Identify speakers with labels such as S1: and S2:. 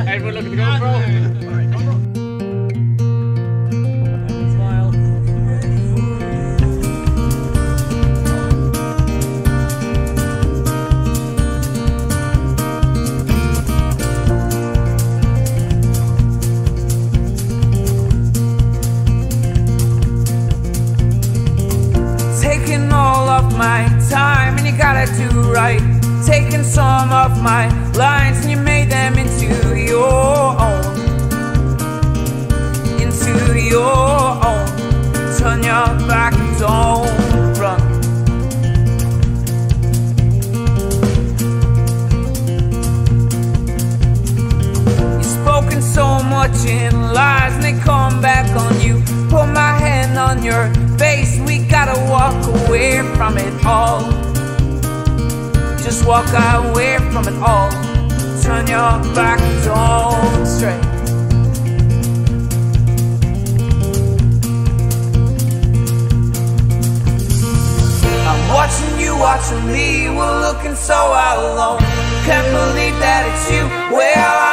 S1: Everyone look at the GoPro. Alright, GoPro. Smile.
S2: Taking all of my time and you gotta do right. Taking some of my lines and you made them into your own. Into your own. Turn your back and don't run. You've spoken so much in lies and they come back on you. Put my hand on your face, we gotta walk away from it all. Just walk away from it all. Turn your back and don't stray. I'm watching you, watching me, we're looking so alone. Can't believe that it's you. Well,